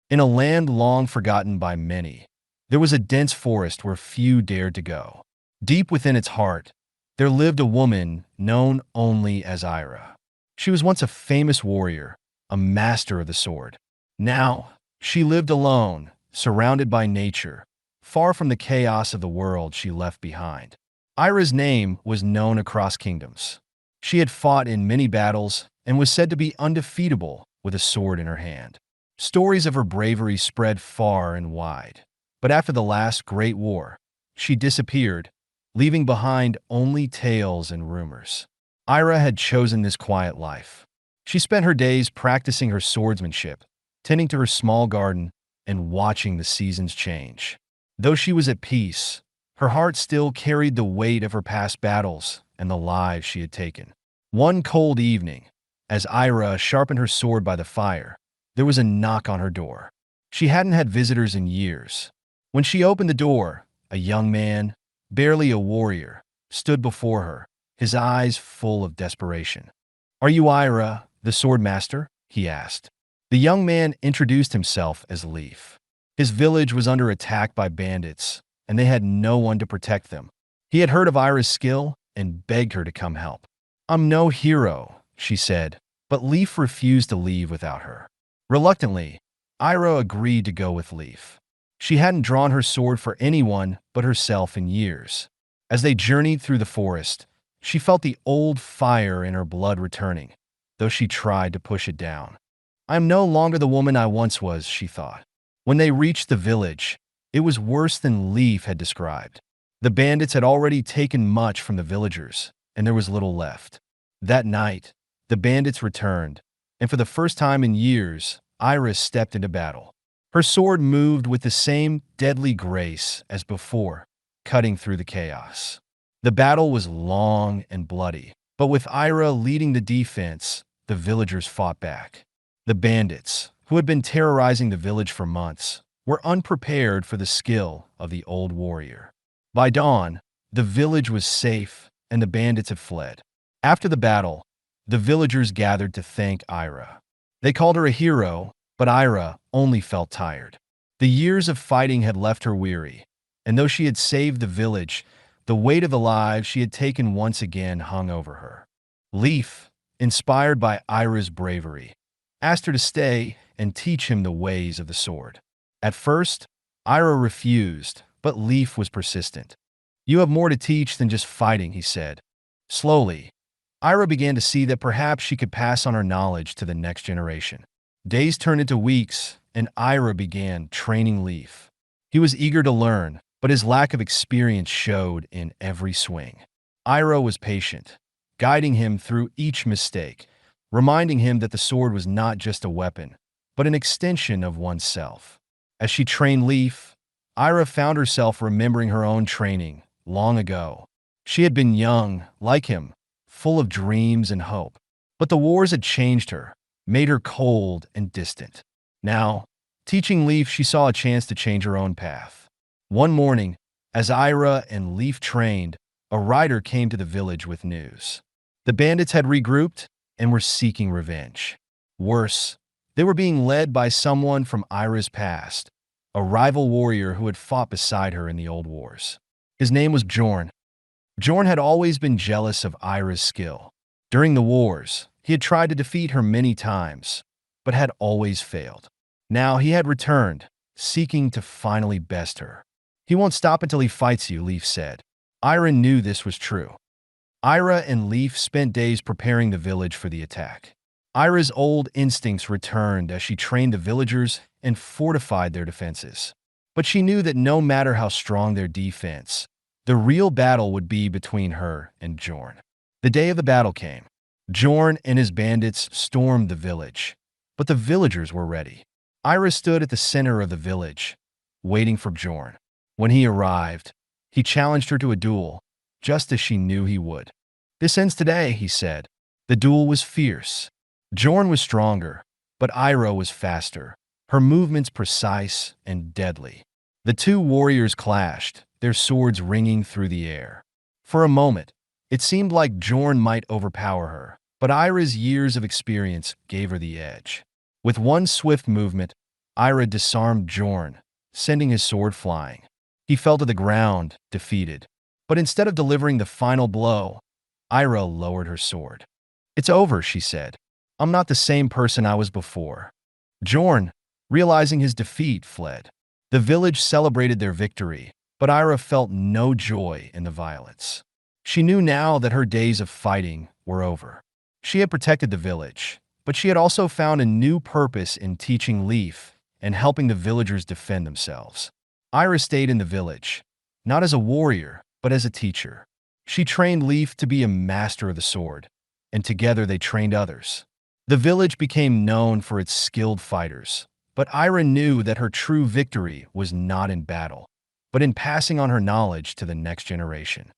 In a land long forgotten by many, there was a dense forest where few dared to go. Deep within its heart, there lived a woman known only as Eira. She was once a famous warrior, a master of the sword. Now, she lived alone, surrounded by nature, far from the chaos of the world she left behind. Eira's name was known across kingdoms. She had fought in many battles and was said to be undefeatable with a sword in her hand. Stories of her bravery spread far and wide. But after the last great war, she disappeared, leaving behind only tales and rumors. Eira had chosen this quiet life. She spent her days practicing her swordsmanship, tending to her small garden, and watching the seasons change. Though she was at peace, her heart still carried the weight of her past battles and the lives she had taken. One cold evening, as Eira sharpened her sword by the fire, there was a knock on her door. She hadn't had visitors in years. When she opened the door, a young man, barely a warrior, stood before her, his eyes full of desperation. "Are you Eira, the sword master?" he asked. The young man introduced himself as Leif. His village was under attack by bandits, and they had no one to protect them. He had heard of Eira's skill and begged her to come help. "I'm no hero," she said, but Leif refused to leave without her. Reluctantly, Eira agreed to go with Leif. She hadn't drawn her sword for anyone but herself in years. As they journeyed through the forest, she felt the old fire in her blood returning, though she tried to push it down. "I am no longer the woman I once was," she thought. When they reached the village, it was worse than Leif had described. The bandits had already taken much from the villagers, and there was little left. That night, the bandits returned, and for the first time in years, Eira stepped into battle. Her sword moved with the same deadly grace as before, cutting through the chaos. The battle was long and bloody, but with Eira leading the defense, the villagers fought back. The bandits, who had been terrorizing the village for months, were unprepared for the skill of the old warrior. By dawn, the village was safe and the bandits had fled. After the battle, the villagers gathered to thank Eira. They called her a hero, but Eira only felt tired. The years of fighting had left her weary, and though she had saved the village, the weight of the lives she had taken once again hung over her. Leif, inspired by Eira's bravery, asked her to stay and teach him the ways of the sword. At first, Eira refused, but Leif was persistent. "You have more to teach than just fighting," he said. Slowly, Eira began to see that perhaps she could pass on her knowledge to the next generation. Days turned into weeks, and Eira began training Leif. He was eager to learn, but his lack of experience showed in every swing. Eira was patient, guiding him through each mistake, reminding him that the sword was not just a weapon, but an extension of oneself. As she trained Leif, Eira found herself remembering her own training long ago. She had been young, like him, full of dreams and hope. But the wars had changed her, made her cold and distant. Now, teaching Leif, she saw a chance to change her own path. One morning, as Eira and Leif trained, a rider came to the village with news. The bandits had regrouped and were seeking revenge. Worse, they were being led by someone from Eira's past, a rival warrior who had fought beside her in the old wars. His name was Bjorne. Bjorne had always been jealous of Eira's skill. During the wars, he had tried to defeat her many times, but had always failed. Now he had returned, seeking to finally best her. "He won't stop until he fights you," Leif said. Eira knew this was true. Eira and Leif spent days preparing the village for the attack. Eira's old instincts returned as she trained the villagers and fortified their defenses. But she knew that no matter how strong their defense, the real battle would be between her and Bjorne. The day of the battle came. Bjorne and his bandits stormed the village, but the villagers were ready. Eira stood at the center of the village, waiting for Bjorne. When he arrived, he challenged her to a duel, just as she knew he would. "This ends today," he said. The duel was fierce. Bjorne was stronger, but Eira was faster, her movements precise and deadly. The two warriors clashed, their swords ringing through the air. For a moment, it seemed like Bjorne might overpower her, but Eira's years of experience gave her the edge. With one swift movement, Eira disarmed Bjorne, sending his sword flying. He fell to the ground, defeated. But instead of delivering the final blow, Eira lowered her sword. "It's over," she said. "I'm not the same person I was before." Bjorne, realizing his defeat, fled. The village celebrated their victory, but Eira felt no joy in the violence. She knew now that her days of fighting were over. She had protected the village, but she had also found a new purpose in teaching Leif and helping the villagers defend themselves. Eira stayed in the village, not as a warrior, but as a teacher. She trained Leif to be a master of the sword, and together they trained others. The village became known for its skilled fighters, but Eira knew that her true victory was not in battle, but in passing on her knowledge to the next generation.